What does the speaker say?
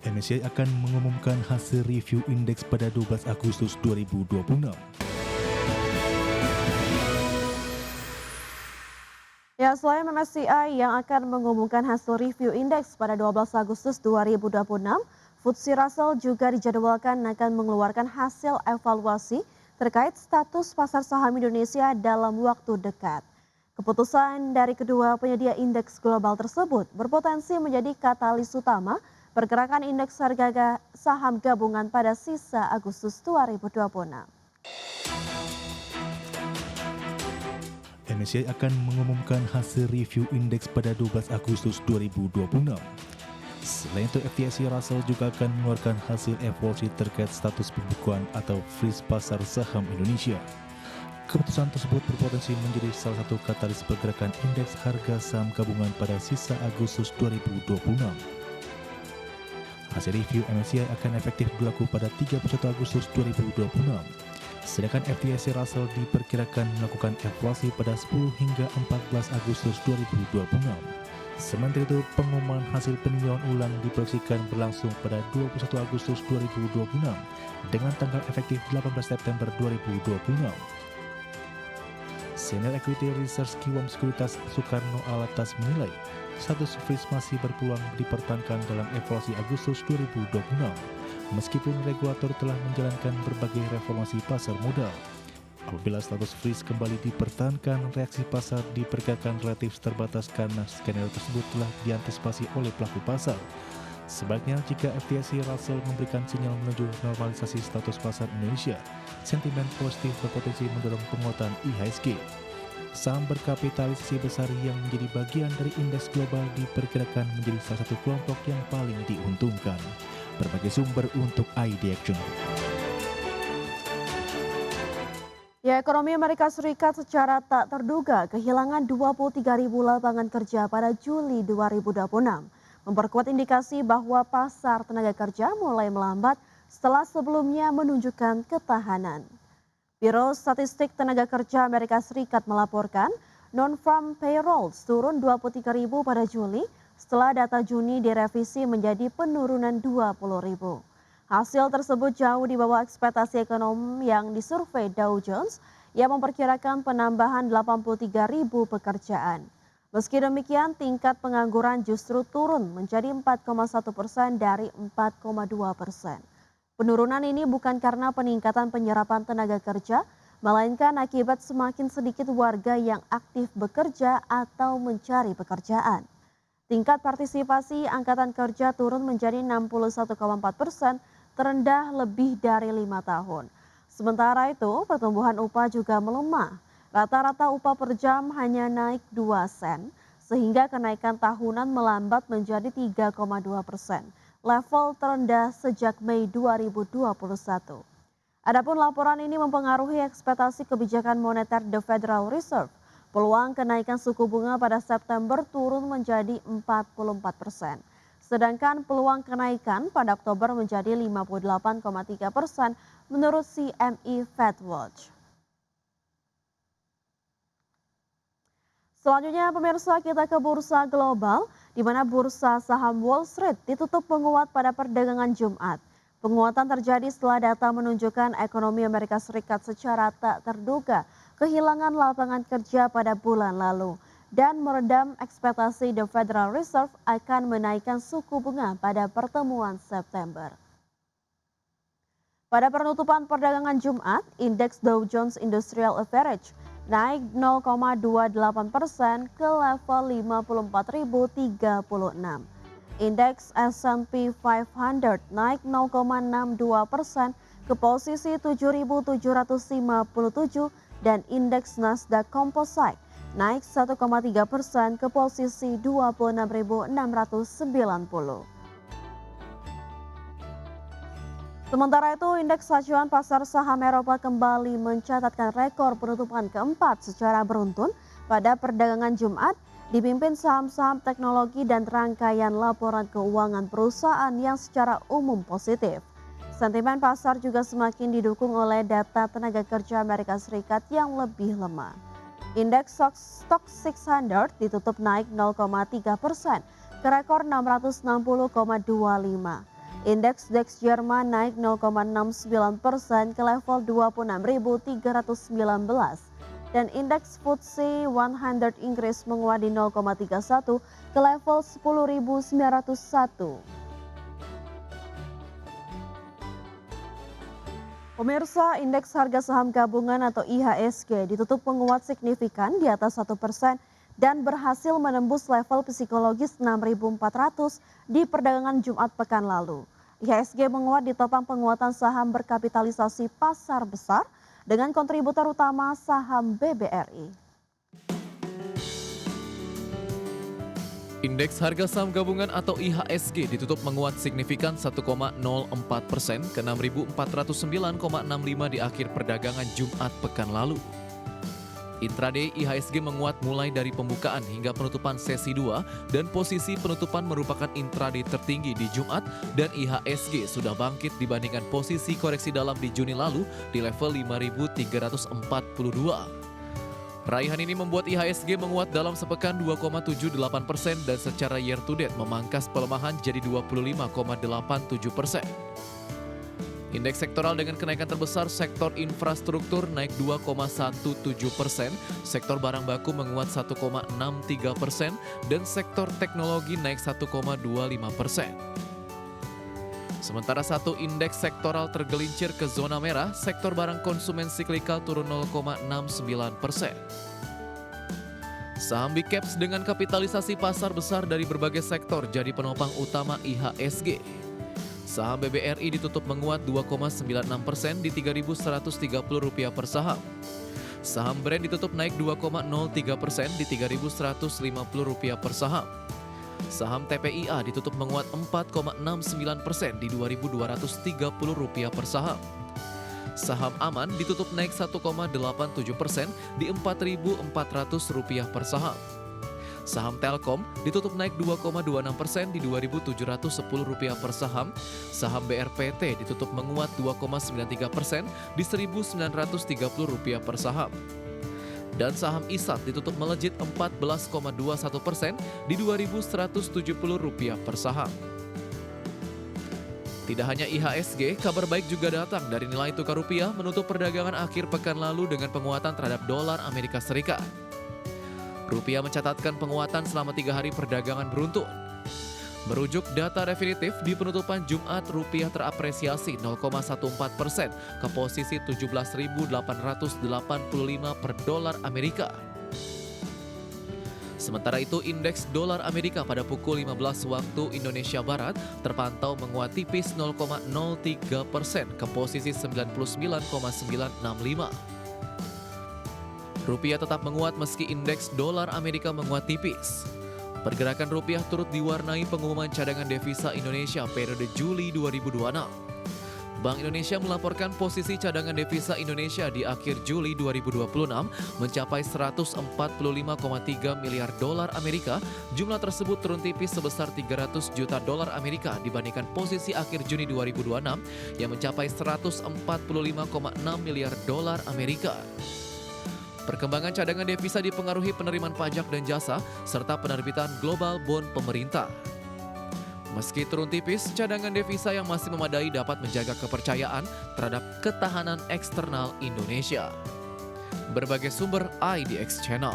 MSCI akan mengumumkan hasil review indeks pada 12 Agustus 2026. Ya, selain MSCI yang akan mengumumkan hasil review indeks pada 12 Agustus 2026, FTSE Russell juga dijadwalkan akan mengeluarkan hasil evaluasi terkait status pasar saham Indonesia dalam waktu dekat. Keputusan dari kedua penyedia indeks global tersebut berpotensi menjadi katalis utama pergerakan indeks harga saham gabungan pada sisa Agustus 2026. MSCI akan mengumumkan hasil review indeks pada 12 Agustus 2026. Selain itu, FTSE Russell juga akan mengeluarkan hasil evaluasi terkait status pembukuan atau freeze pasar saham Indonesia. Keputusan tersebut berpotensi menjadi salah satu katalis pergerakan indeks harga saham gabungan pada sisa Agustus 2026. Hasil review MSCI akan efektif berlaku pada 31 Agustus 2026. Sedangkan FTSE Russell diperkirakan melakukan evaluasi pada 10 hingga 14 Agustus 2026. Sementara itu, pengumuman hasil peninjauan ulang diproyeksikan berlangsung pada 21 Agustus 2026 dengan tanggal efektif 18 September 2026. Senior Equity Research Kiwam Sekuritas Soekarno Alatas menilai status freeze masih berpeluang dipertahankan dalam evaluasi Agustus 2026. Meskipun regulator telah menjalankan berbagai reformasi pasar modal. Apabila status freeze kembali dipertahankan, reaksi pasar diperkirakan relatif terbatas karena skenario tersebut telah diantisipasi oleh pelaku pasar. Sebaliknya, jika FTSE Russell memberikan sinyal menuju normalisasi status pasar Indonesia, sentimen positif berpotensi mendorong penguatan IHSG. Saham berkapitalisasi besar yang menjadi bagian dari indeks global diperkirakan menjadi salah satu kelompok yang paling diuntungkan. Berbagai sumber untuk ID Action. Ya, ekonomi Amerika Serikat secara tak terduga kehilangan 23.000 lapangan kerja pada Juli 2026. Memperkuat indikasi bahwa pasar tenaga kerja mulai melambat setelah sebelumnya menunjukkan ketahanan. Biro Statistik Tenaga Kerja Amerika Serikat melaporkan non-farm payrolls turun 23.000 pada Juli setelah data Juni direvisi menjadi penurunan 20.000. Hasil tersebut jauh di bawah ekspektasi ekonom yang disurvei Dow Jones yang memperkirakan penambahan 83.000 pekerjaan. Meski demikian, tingkat pengangguran justru turun menjadi 4,1% dari 4,2%. Penurunan ini bukan karena peningkatan penyerapan tenaga kerja, melainkan akibat semakin sedikit warga yang aktif bekerja atau mencari pekerjaan. Tingkat partisipasi angkatan kerja turun menjadi 61,4%, terendah lebih dari 5 tahun. Sementara itu, pertumbuhan upah juga melemah. Rata-rata upah per jam hanya naik 2 sen, sehingga kenaikan tahunan melambat menjadi 3,2%, level terendah sejak Mei 2021. Adapun laporan ini mempengaruhi ekspektasi kebijakan moneter The Federal Reserve. Peluang kenaikan suku bunga pada September turun menjadi 44%. Sedangkan peluang kenaikan pada Oktober menjadi 58,3% menurut CME FedWatch. Selanjutnya pemirsa, kita ke bursa global, di mana bursa saham Wall Street ditutup menguat pada perdagangan Jumat. Penguatan terjadi setelah data menunjukkan ekonomi Amerika Serikat secara tak terduga kehilangan lapangan kerja pada bulan lalu dan meredam ekspektasi The Federal Reserve akan menaikkan suku bunga pada pertemuan September. Pada penutupan perdagangan Jumat, indeks Dow Jones Industrial Average naik 0,28% ke level 54.036. Indeks S&P 500 naik 0,62% ke posisi 7.757 dan indeks Nasdaq Composite naik 1,3% ke posisi 26.690. Sementara itu, indeks acuan pasar saham Eropa kembali mencatatkan rekor penutupan keempat secara beruntun pada perdagangan Jumat, dipimpin saham-saham teknologi dan rangkaian laporan keuangan perusahaan yang secara umum positif. Sentimen pasar juga semakin didukung oleh data tenaga kerja Amerika Serikat yang lebih lemah. Indeks Stock 600 ditutup naik 0,3% ke rekor 660,25. Indeks DAX Jerman naik 0,69% ke level 26.319 dan indeks FTSE 100 Inggris menguat di 0,31 ke level 10.901. Pemirsa, indeks harga saham gabungan atau IHSG ditutup menguat signifikan di atas 1% dan berhasil menembus level psikologis 6.400 di perdagangan Jumat pekan lalu. IHSG menguat ditopang penguatan saham berkapitalisasi pasar besar dengan kontributor utama saham BBRI. Indeks harga saham gabungan atau IHSG ditutup menguat signifikan 1,04% ke 6.409,65 di akhir perdagangan Jumat pekan lalu. Intraday IHSG menguat mulai dari pembukaan hingga penutupan sesi 2 dan posisi penutupan merupakan intraday tertinggi di Jumat dan IHSG sudah bangkit dibandingkan posisi koreksi dalam di Juni lalu di level 5.342. Raihan ini membuat IHSG menguat dalam sepekan 2,78% dan secara year to date memangkas pelemahan jadi 25,87%. Indeks sektoral dengan kenaikan terbesar sektor infrastruktur naik 2,17%, sektor barang baku menguat 1,63%, dan sektor teknologi naik 1,25%. Sementara satu indeks sektoral tergelincir ke zona merah, sektor barang konsumen siklikal turun 0,69%. Saham Big Caps dengan kapitalisasi pasar besar dari berbagai sektor jadi penopang utama IHSG. Saham BBRI ditutup menguat 2,96% di Rp3.130 per saham. Saham Brand ditutup naik 2,03% di Rp3.150 per saham. Saham TPIA ditutup menguat 4,69% di Rp2.230 per saham. Saham Aman ditutup naik 1,87% di Rp4.400 per saham. Saham Telkom ditutup naik 2,26% di Rp2.710 per saham. Saham BRPT ditutup menguat 2,93% di Rp1.930 per saham. Dan saham ISAT ditutup melejit 14,21% di Rp2.170 per saham. Tidak hanya IHSG, kabar baik juga datang dari nilai tukar rupiah menutup perdagangan akhir pekan lalu dengan penguatan terhadap dolar Amerika Serikat. Rupiah mencatatkan penguatan selama 3 hari perdagangan beruntun. Merujuk data definitif di penutupan Jumat, rupiah terapresiasi 0,14% ke posisi 17.885 per dolar Amerika. Sementara itu, indeks dolar Amerika pada pukul 15 waktu Indonesia Barat terpantau menguat tipis 0,03% ke posisi 99,965. Rupiah tetap menguat meski indeks dolar Amerika menguat tipis. Pergerakan rupiah turut diwarnai pengumuman cadangan devisa Indonesia periode Juli 2026. Bank Indonesia melaporkan posisi cadangan devisa Indonesia di akhir Juli 2026 mencapai 145,3 miliar dolar Amerika. Jumlah tersebut turun tipis sebesar 300 juta dolar Amerika dibandingkan posisi akhir Juni 2026 yang mencapai 145,6 miliar dolar Amerika. Perkembangan cadangan devisa dipengaruhi penerimaan pajak dan jasa, serta penerbitan global bond pemerintah. Meski turun tipis, cadangan devisa yang masih memadai dapat menjaga kepercayaan terhadap ketahanan eksternal Indonesia. Berbagai sumber IDX Channel.